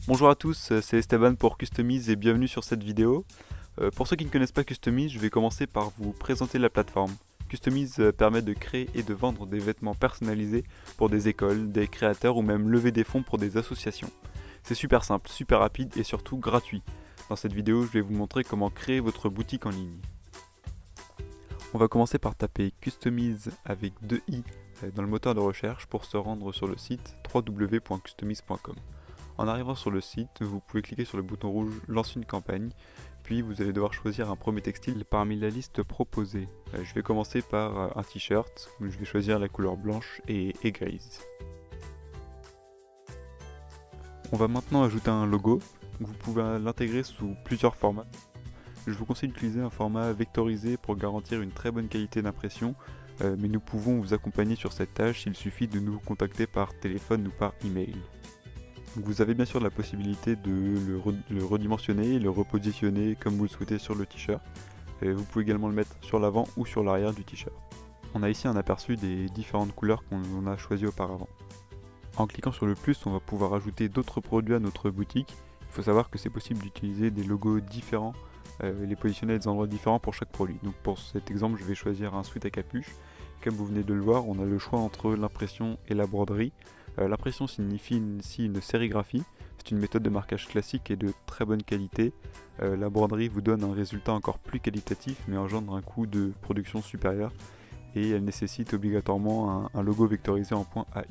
Bonjour à tous, c'est Esteban pour Customize et bienvenue sur cette vidéo. Pour ceux qui ne connaissent pas Customize, je vais commencer par vous présenter la plateforme. Customize permet de créer et de vendre des vêtements personnalisés pour des écoles, des créateurs ou même lever des fonds pour des associations. C'est super simple, super rapide et surtout gratuit. Dans cette vidéo, je vais vous montrer comment créer votre boutique en ligne. On va commencer par taper Customize avec 2 i dans le moteur de recherche pour se rendre sur le site www.customize.com. En arrivant sur le site, vous pouvez cliquer sur le bouton rouge Lance une campagne, puis vous allez devoir choisir un premier textile parmi la liste proposée. Je vais commencer par un t-shirt, je vais choisir la couleur blanche et grise. On va maintenant ajouter un logo, vous pouvez l'intégrer sous plusieurs formats. Je vous conseille d'utiliser un format vectorisé pour garantir une très bonne qualité d'impression, mais nous pouvons vous accompagner sur cette tâche, il suffit de nous contacter par téléphone ou par email. Donc vous avez bien sûr la possibilité de le redimensionner et le repositionner comme vous le souhaitez sur le t-shirt. Vous pouvez également le mettre sur l'avant ou sur l'arrière du t-shirt. On a ici un aperçu des différentes couleurs qu'on a choisies auparavant. En cliquant sur le plus, on va pouvoir ajouter d'autres produits à notre boutique. Il faut savoir que c'est possible d'utiliser des logos différents, les positionner à des endroits différents pour chaque produit. Donc pour cet exemple, je vais choisir un sweat à capuche. Comme vous venez de le voir, on a le choix entre l'impression et la broderie. L'impression signifie ici une sérigraphie, c'est une méthode de marquage classique et de très bonne qualité. La broderie vous donne un résultat encore plus qualitatif mais engendre un coût de production supérieur et elle nécessite obligatoirement un logo vectorisé en point AI.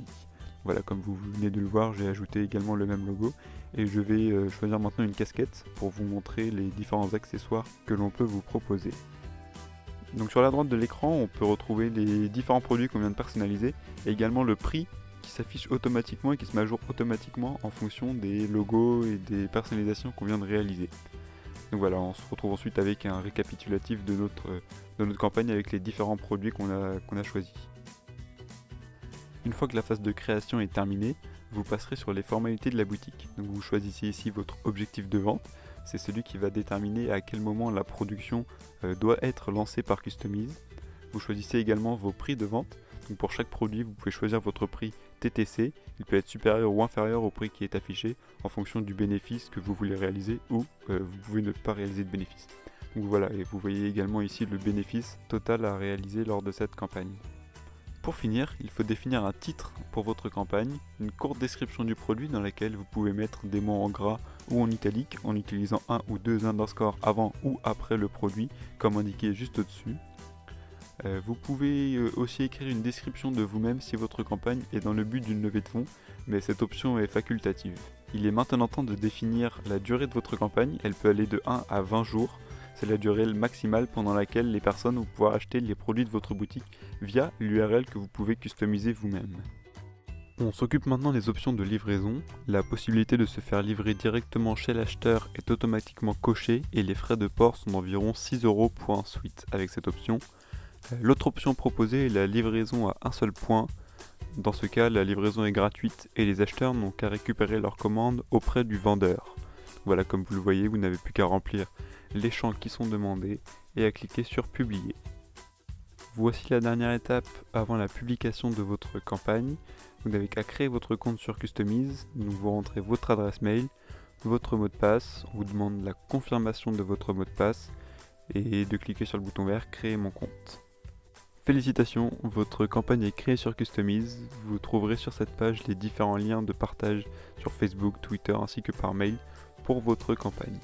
Voilà, comme vous venez de le voir, j'ai ajouté également le même logo et je vais choisir maintenant une casquette pour vous montrer les différents accessoires que l'on peut vous proposer. Donc sur la droite de l'écran, on peut retrouver les différents produits qu'on vient de personnaliser et également le prix qui s'affiche automatiquement et qui se met à jour automatiquement en fonction des logos et des personnalisations qu'on vient de réaliser. Donc voilà, on se retrouve ensuite avec un récapitulatif de notre campagne avec les différents produits qu'on a choisis. Une fois que la phase de création est terminée, vous passerez sur les formalités de la boutique. Donc vous choisissez ici votre objectif de vente, c'est celui qui va déterminer à quel moment la production doit être lancée par Customize. Vous choisissez également vos prix de vente. Donc pour chaque produit, vous pouvez choisir votre prix TTC, il peut être supérieur ou inférieur au prix qui est affiché en fonction du bénéfice que vous voulez réaliser ou vous pouvez ne pas réaliser de bénéfice. Donc voilà, et vous voyez également ici le bénéfice total à réaliser lors de cette campagne. Pour finir, il faut définir un titre pour votre campagne, une courte description du produit dans laquelle vous pouvez mettre des mots en gras ou en italique en utilisant un ou deux underscores avant ou après le produit comme indiqué juste au-dessus. Vous pouvez aussi écrire une description de vous-même si votre campagne est dans le but d'une levée de fonds, mais cette option est facultative. Il est maintenant temps de définir la durée de votre campagne, elle peut aller de 1 à 20 jours. C'est la durée maximale pendant laquelle les personnes vont pouvoir acheter les produits de votre boutique via l'URL que vous pouvez customiser vous-même. On s'occupe maintenant des options de livraison. La possibilité de se faire livrer directement chez l'acheteur est automatiquement cochée et les frais de port sont d'environ 6 € pour un suite avec cette option. L'autre option proposée est la livraison à un seul point. Dans ce cas, la livraison est gratuite et les acheteurs n'ont qu'à récupérer leur commande auprès du vendeur. Voilà, comme vous le voyez, vous n'avez plus qu'à remplir les champs qui sont demandés et à cliquer sur publier. Voici la dernière étape avant la publication de votre campagne. Vous n'avez qu'à créer votre compte sur Customize, vous rentrez votre adresse mail, votre mot de passe, on vous demande la confirmation de votre mot de passe et de cliquer sur le bouton vert créer mon compte. Félicitations, votre campagne est créée sur Customize. Vous trouverez sur cette page les différents liens de partage sur Facebook, Twitter ainsi que par mail pour votre campagne.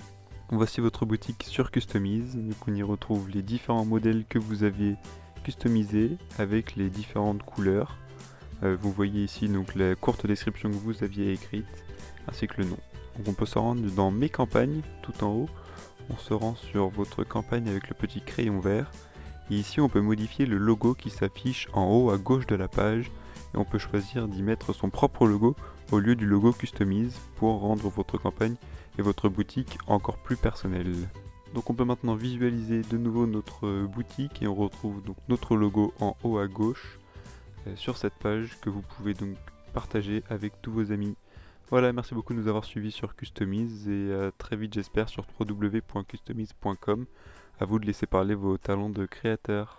Voici votre boutique sur Customize. Donc on y retrouve les différents modèles que vous aviez customisés avec les différentes couleurs. Vous voyez ici donc la courte description que vous aviez écrite ainsi que le nom. Donc on peut se rendre dans mes campagnes tout en haut. On se rend sur votre campagne avec le petit crayon vert. Et ici on peut modifier le logo qui s'affiche en haut à gauche de la page et on peut choisir d'y mettre son propre logo au lieu du logo Customize pour rendre votre campagne et votre boutique encore plus personnelle. Donc on peut maintenant visualiser de nouveau notre boutique et on retrouve donc notre logo en haut à gauche sur cette page que vous pouvez donc partager avec tous vos amis. Voilà, merci beaucoup de nous avoir suivis sur Customize et à très vite j'espère sur www.customize.com. À vous de laisser parler vos talents de créateur.